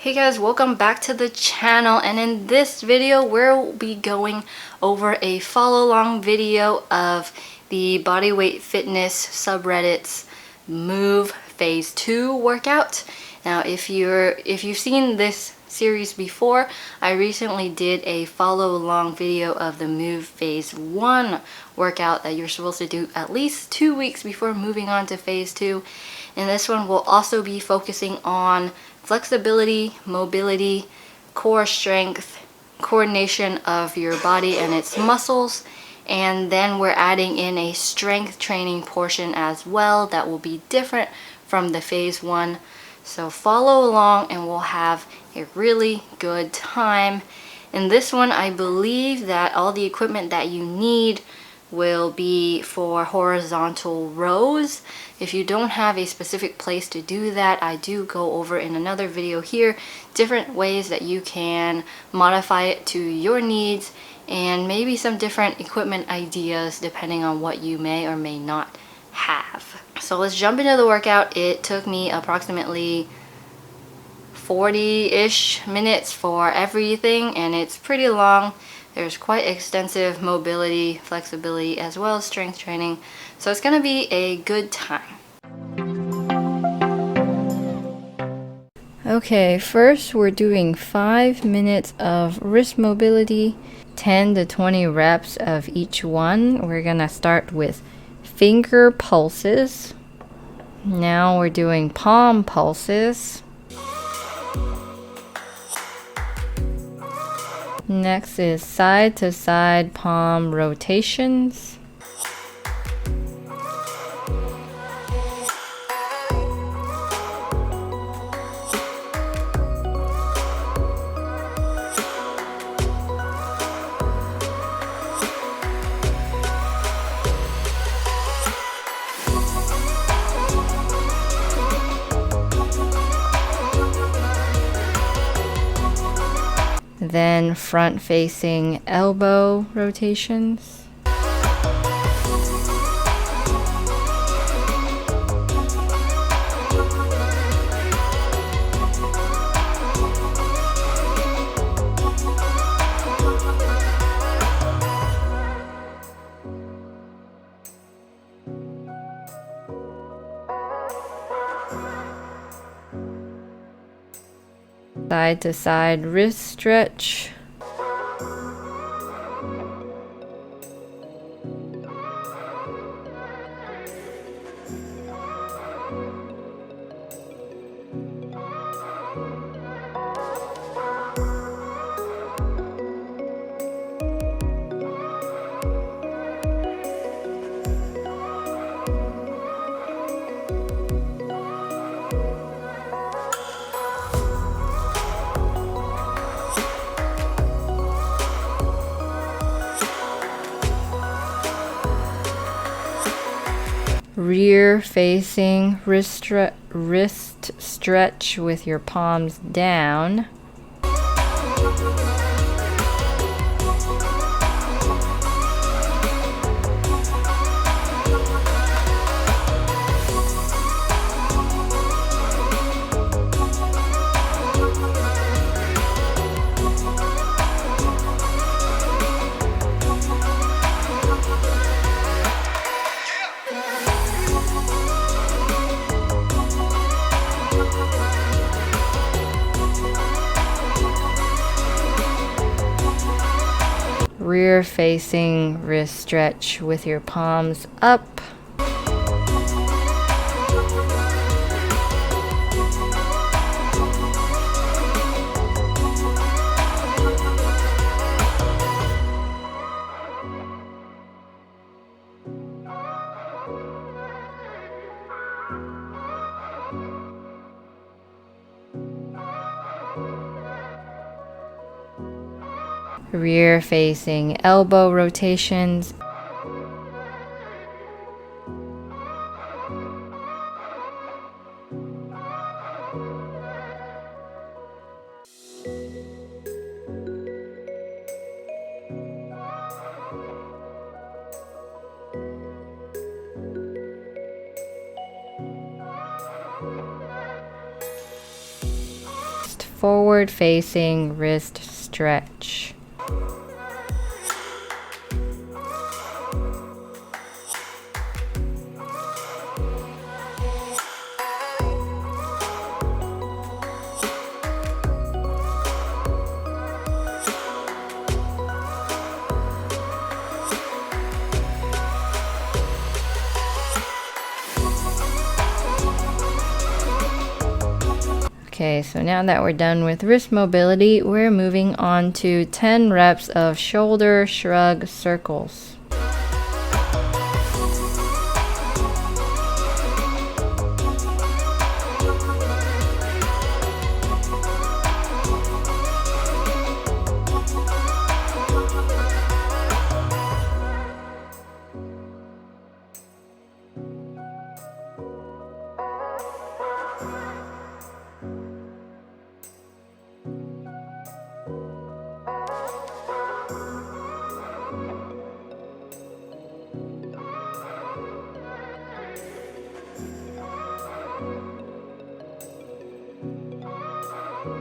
Hey guys, welcome back to the channel, and in this video we'll be going over a follow along video of the Bodyweight Fitness subreddit's Move Phase 2 workout. Now if you've seen this series before, I recently did a follow along video of the Move Phase 1 workout that you're supposed to do at least 2 weeks before moving on to Phase 2. And this one will also be focusing on flexibility, mobility, core strength, coordination of your body and its muscles, and then we're adding in a strength training portion as well that will be different from the Phase 1. So follow along and we'll have a really good time. In this one, I believe that all the equipment that you need will be for horizontal rows. If you don't have a specific place to do that, I do go over in another video here different ways that you can modify it to your needs and maybe some different equipment ideas depending on what you may or may not have. So let's jump into the workout. It took me approximately 40-ish minutes for everything, and it's pretty long. There's quite extensive mobility, flexibility, as well as strength training. So it's gonna be a good time. Okay, first we're doing 5 minutes of wrist mobility, 10 to 20 reps of each one. We're gonna start with finger pulses. Now we're doing palm pulses. Next is side to side palm rotations. Then front-facing elbow rotations. Side to side wrist stretch. Rear facing wrist stretch with your palms down. Rear facing wrist stretch with your palms up. Rear facing elbow rotations. forward facing wrist stretch. Okay, so now that we're done with wrist mobility, we're moving on to 10 reps of shoulder shrug circles.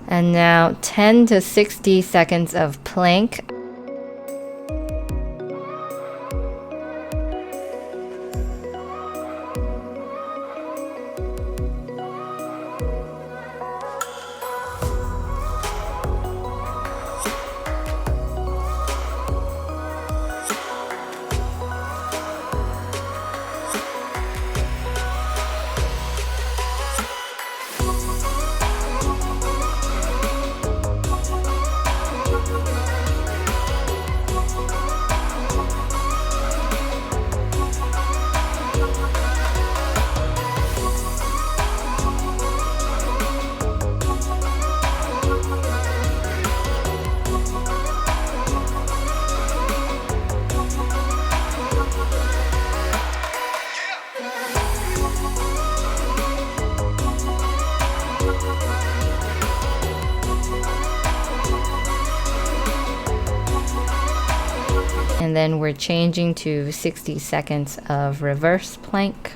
And now 10 to 60 seconds of plank. And then we're changing to 60 seconds of reverse plank.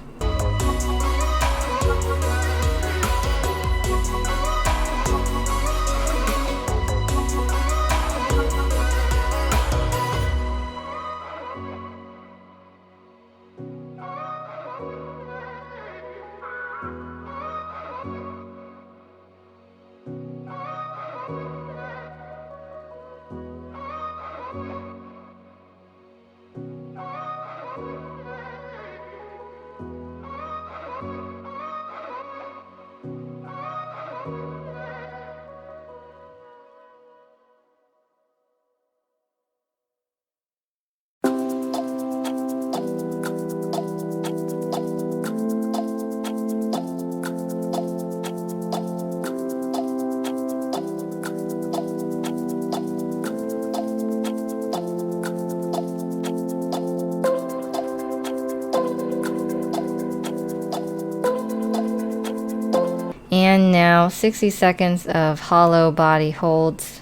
And now 60 seconds of hollow body holds.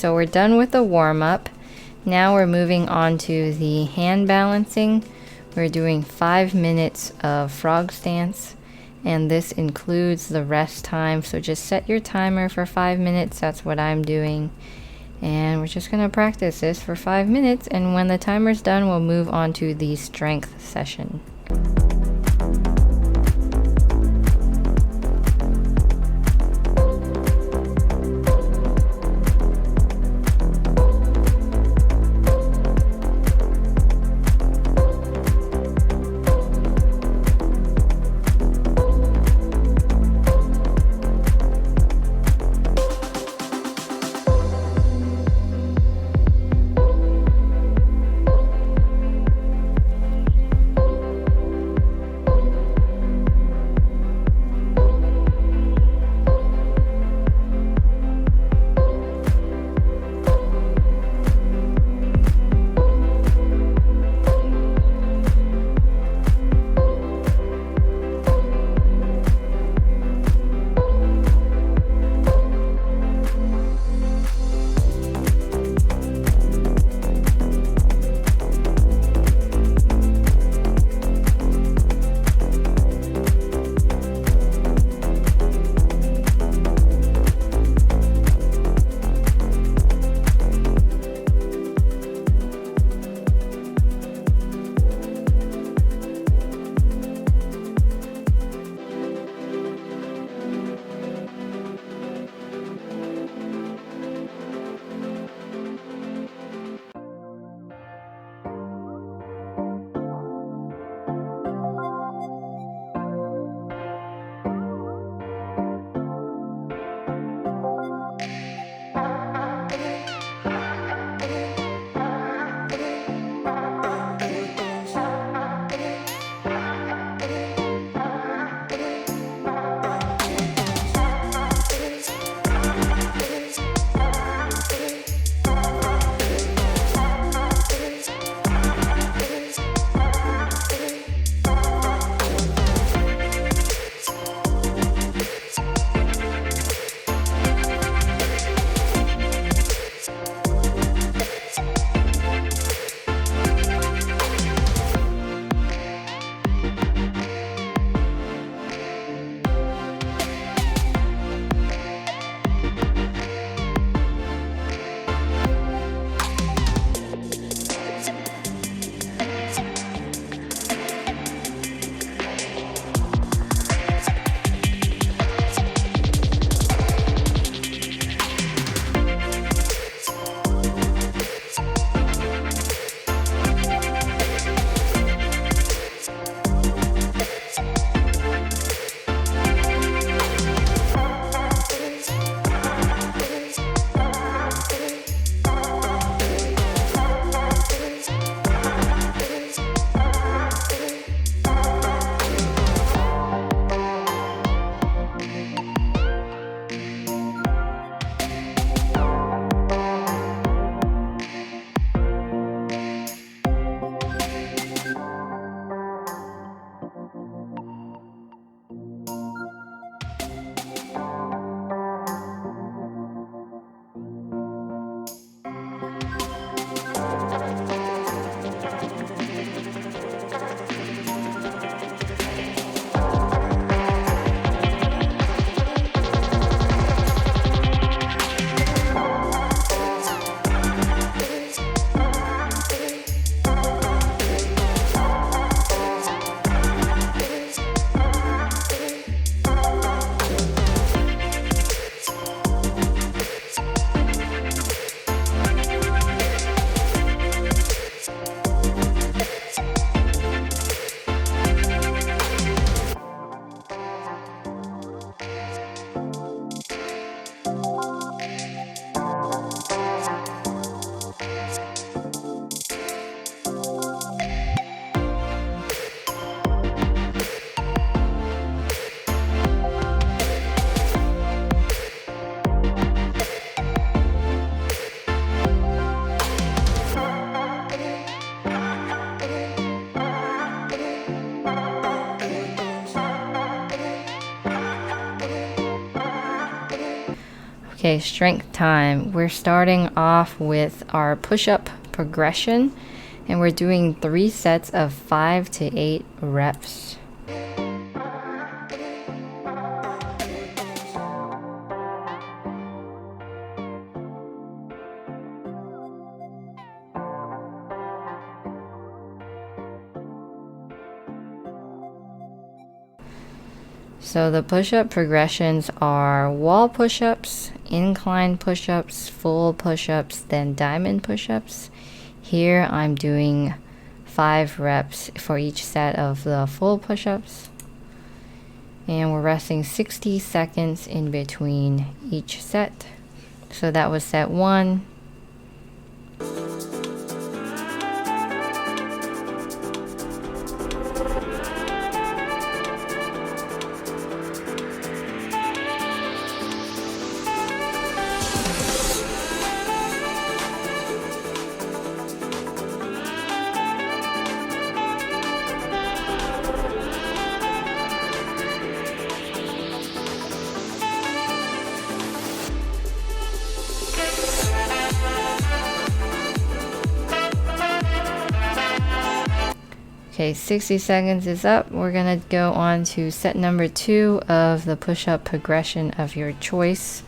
So we're done with the warm-up. Now we're moving on to the hand balancing. We're doing 5 minutes of frog stance, and this includes the rest time. So just set your timer for 5 minutes. That's what I'm doing. And we're just gonna practice this for 5 minutes, and when the timer's done, we'll move on to the strength session. Okay, strength time. We're starting off with our push-up progression, and we're doing 3 sets of 5 to 8 reps. So the push-up progressions are wall push-ups, incline push-ups, full push-ups, then diamond push-ups. Here I'm doing 5 reps for each set of the full push-ups. And we're resting 60 seconds in between each set. So that was set 1. Okay, 60 seconds is up. We're gonna go on to set number 2 of the push-up progression of your choice.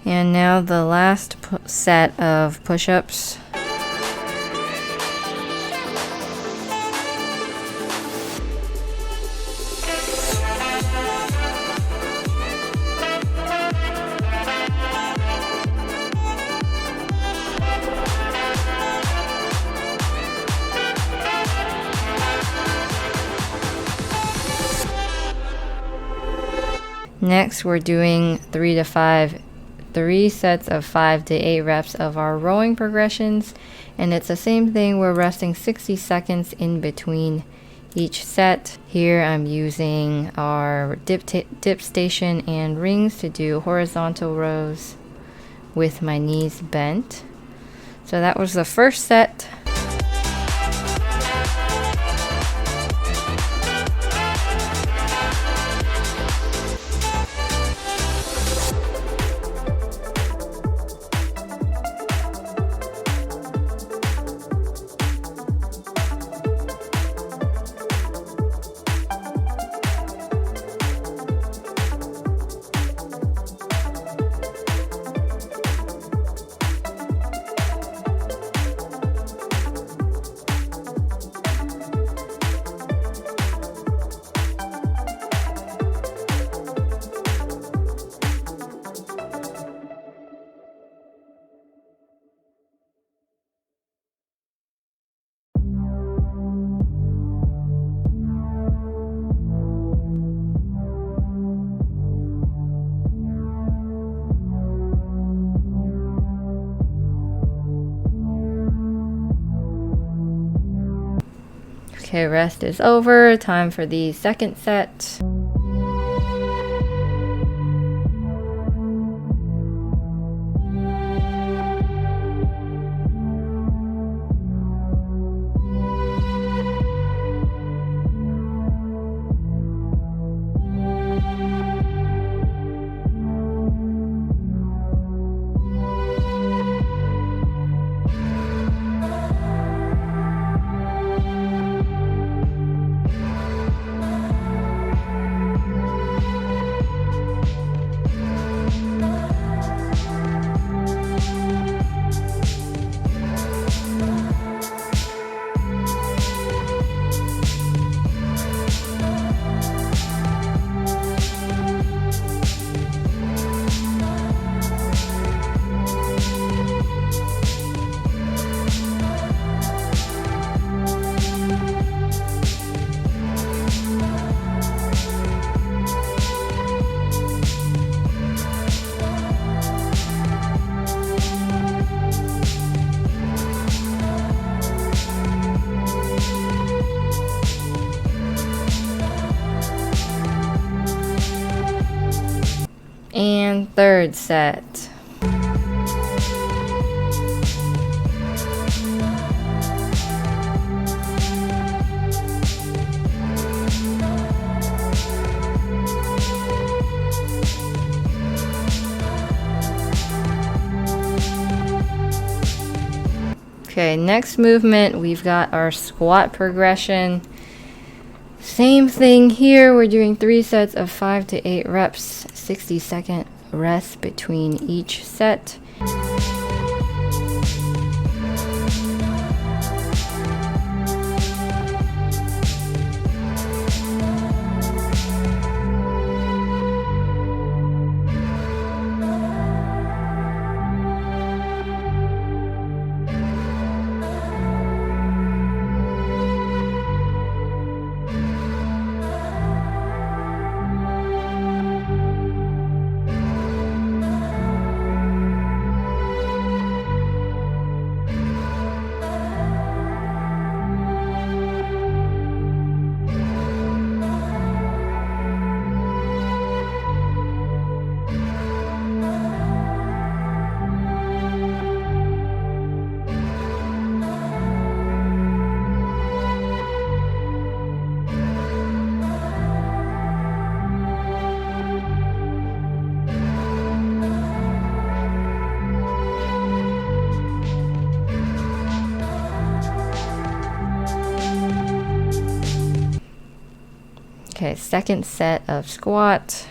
And now the last set of push-ups. Next, we're doing 3 sets of 5 to 8 reps of our rowing progressions, and it's the same thing. We're resting 60 seconds in between each set. Here I'm using our dip station and rings to do horizontal rows with my knees bent. So that was the first set. Okay, rest is over. Time for the second set. third set. Okay, next movement, we've got our squat progression. Same thing here, we're doing 3 sets of 5 to 8 reps, 60-second rest between each set. Okay, second set of squat.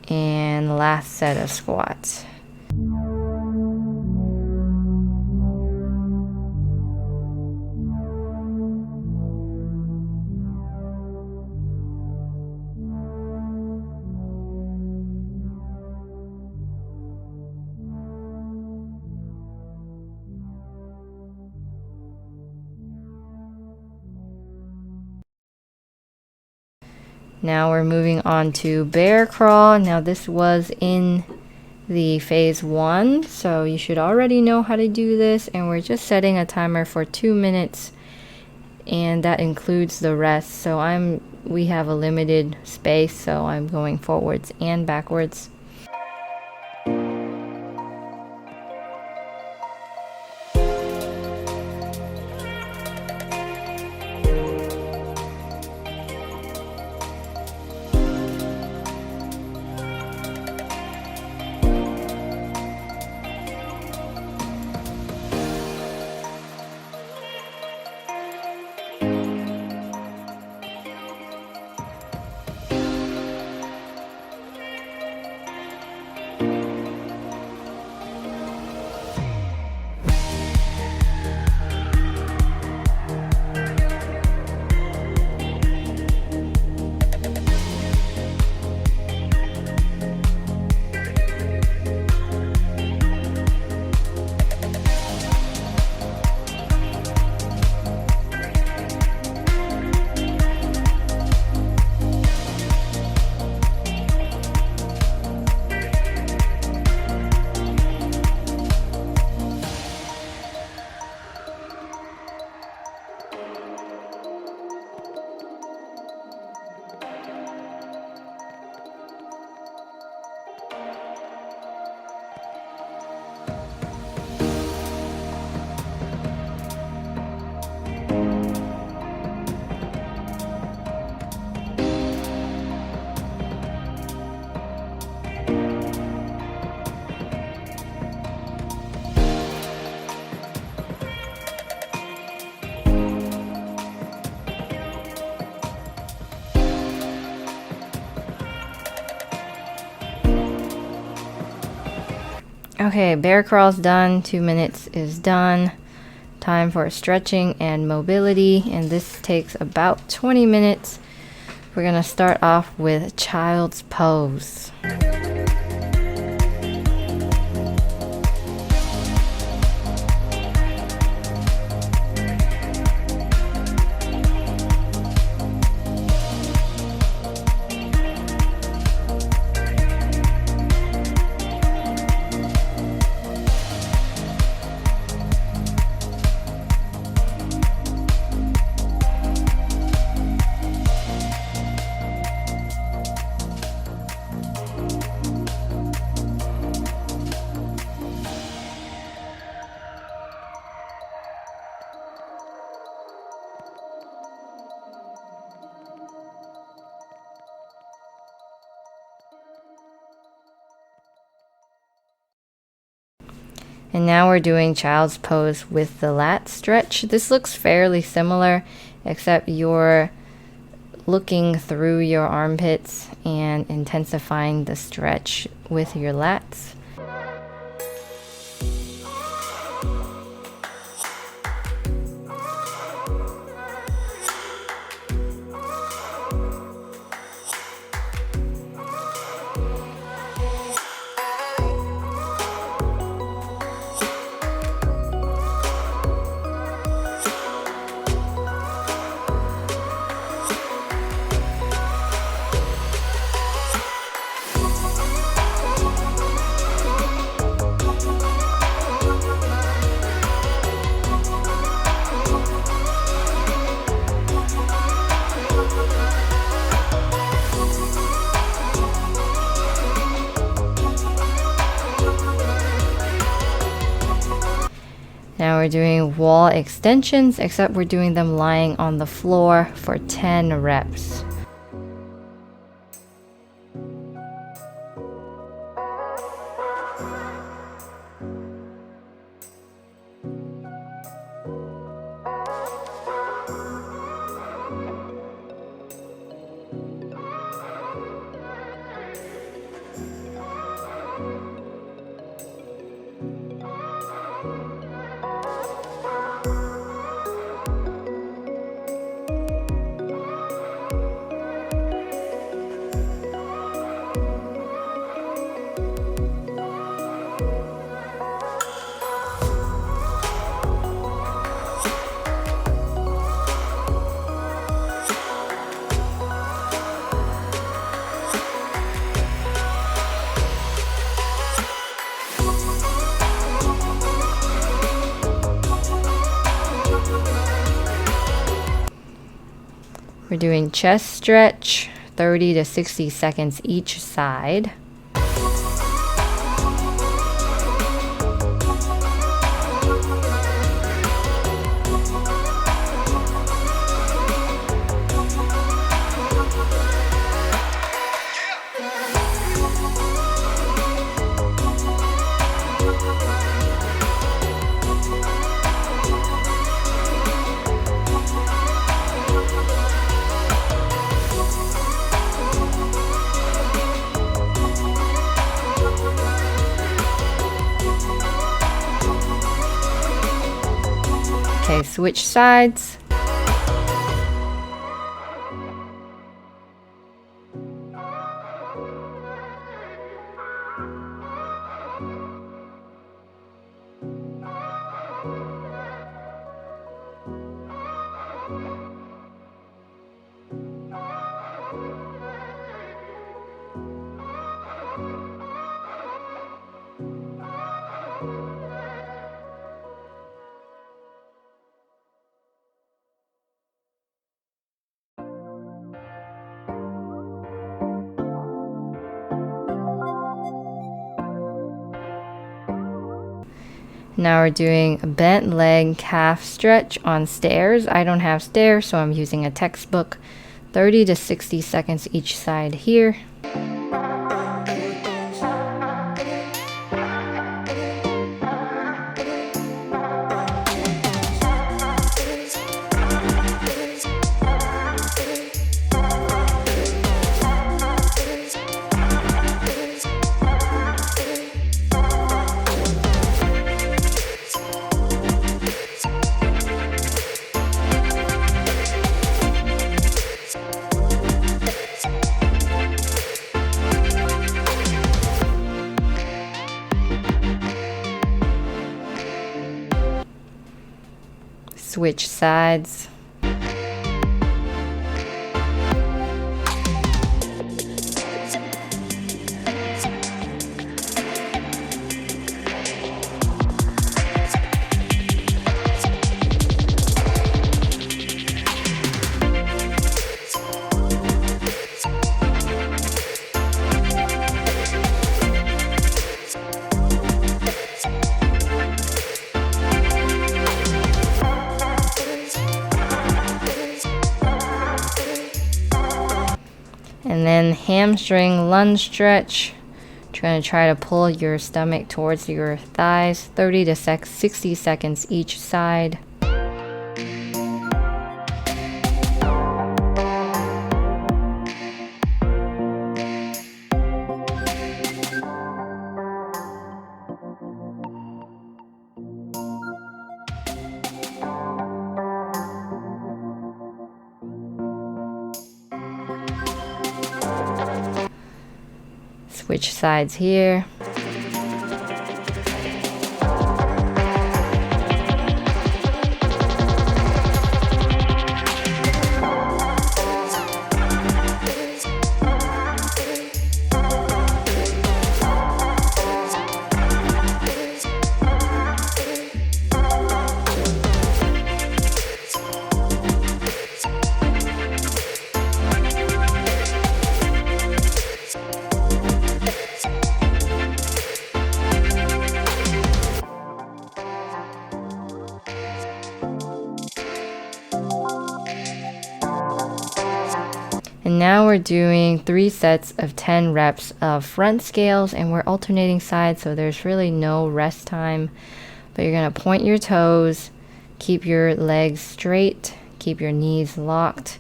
And last set of squats. Now we're moving on to bear crawl. Now this was in the phase 1, so you should already know how to do this, and we're just setting a timer for 2 minutes, and that includes the rest. So we have a limited space, so I'm going forwards and backwards. Okay, bear crawl's done. 2 minutes is done. Time for stretching and mobility, and this takes about 20 minutes. We're gonna start off with child's pose. And now we're doing child's pose with the lat stretch. This looks fairly similar, except you're looking through your armpits and intensifying the stretch with your lats. Now we're doing wall extensions, except we're doing them lying on the floor for 10 reps. We're doing chest stretch, 30 to 60 seconds each side. Okay, switch sides. Now we're doing a bent leg calf stretch on stairs. I don't have stairs, so I'm using a textbook. 30 to 60 seconds each side here. switch sides. And then hamstring lunge stretch. You're going to try to pull your stomach towards your thighs, 30 to 60 seconds each side. Switch sides here. And now we're doing 3 sets of 10 reps of front scales, and we're alternating sides, so there's really no rest time. But you're going to point your toes, keep your legs straight, keep your knees locked,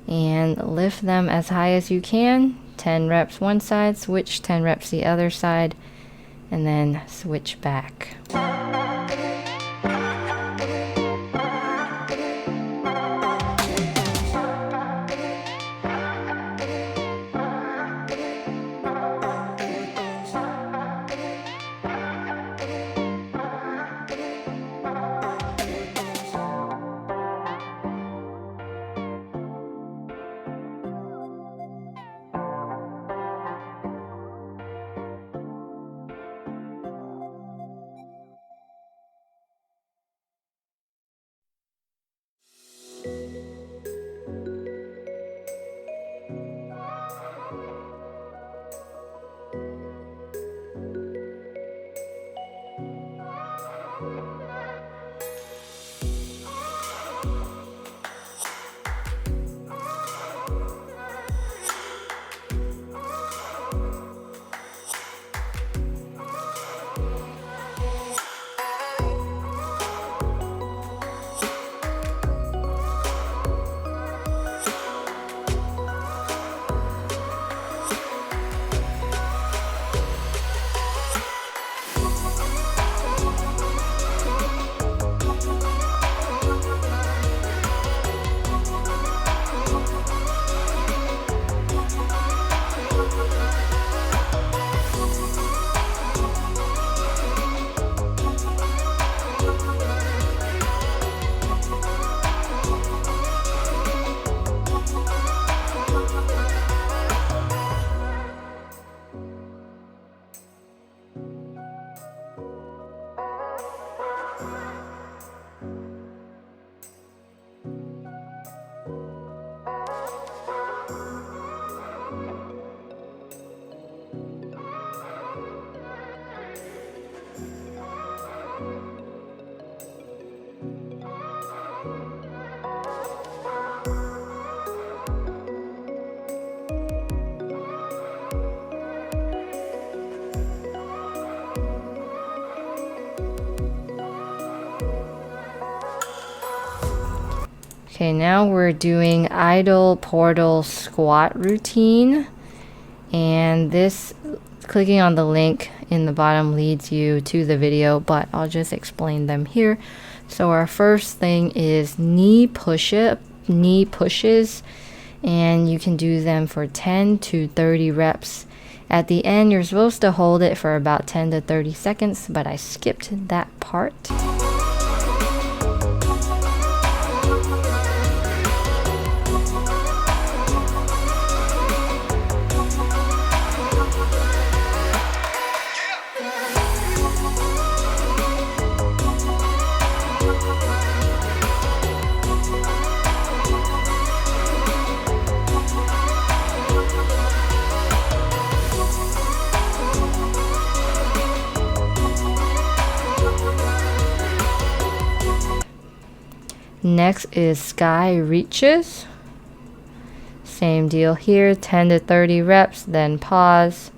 and lift them as high as you can. 10 reps one side, switch 10 reps the other side, and then switch back. Okay, now we're doing idle portal squat routine, and this, clicking on the link in the bottom leads you to the video, but I'll just explain them here. So our first thing is knee pushes, and you can do them for 10 to 30 reps. At the end, you're supposed to hold it for about 10 to 30 seconds, but I skipped that part. Next is sky reaches. Same deal here, 10 to 30 reps, then pause.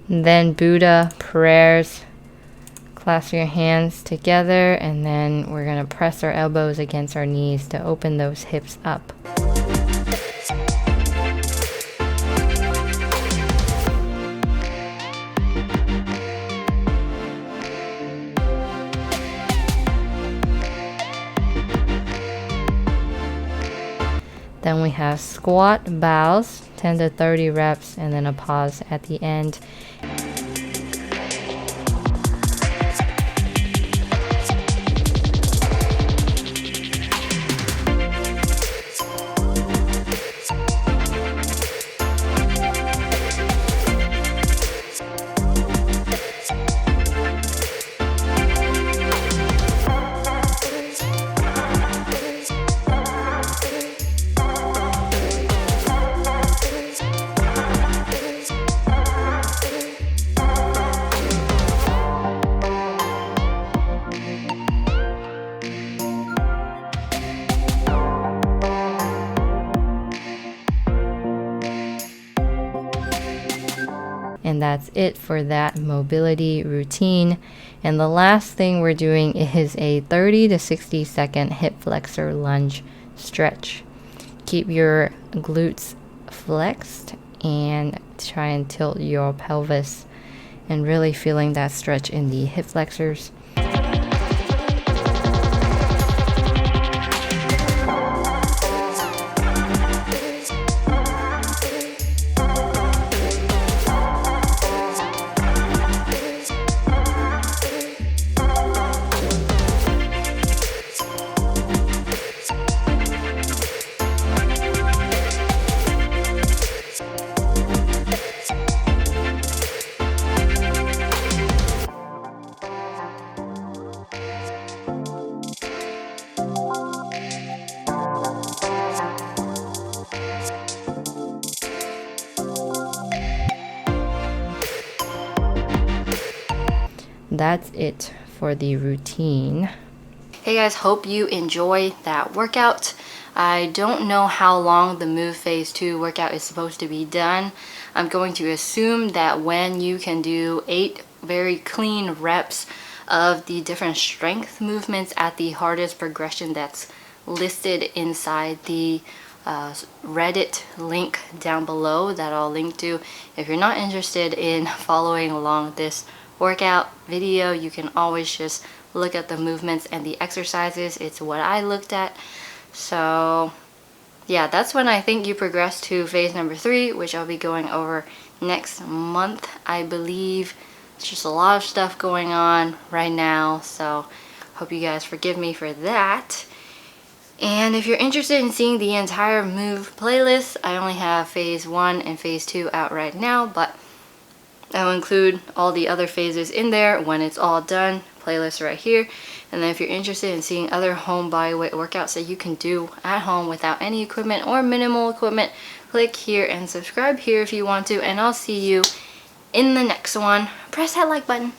Then Buddha prayers. Clasp your hands together, and then we're going to press our elbows against our knees to open those hips up. Then we have squat bows, 10 to 30 reps, and then a pause at the end. And that's it for that mobility routine. And the last thing we're doing is a 30 to 60 second hip flexor lunge stretch. Keep your glutes flexed and try and tilt your pelvis, and really feeling that stretch in the hip flexors. That's it for the routine. Hey guys, hope you enjoy that workout. I don't know how long the Move Phase 2 workout is supposed to be done. I'm going to assume that when you can do 8 very clean reps of the different strength movements at the hardest progression that's listed inside the Reddit link down below that I'll link to. If you're not interested in following along this workout video, you can always just look at the movements and the exercises. It's what I looked at. So yeah, that's when I think you progress to phase number 3, which I'll be going over next month, I believe. It's just a lot of stuff going on right now, so hope you guys forgive me for that. And if you're interested in seeing the entire Move playlist, I only have phase 1 and phase 2 out right now, but I'll include all the other phases in there when it's all done. Playlist right here. And then if you're interested in seeing other home bodyweight workouts that you can do at home without any equipment or minimal equipment, click here and subscribe here if you want to, and I'll see you in the next one. Press that like button.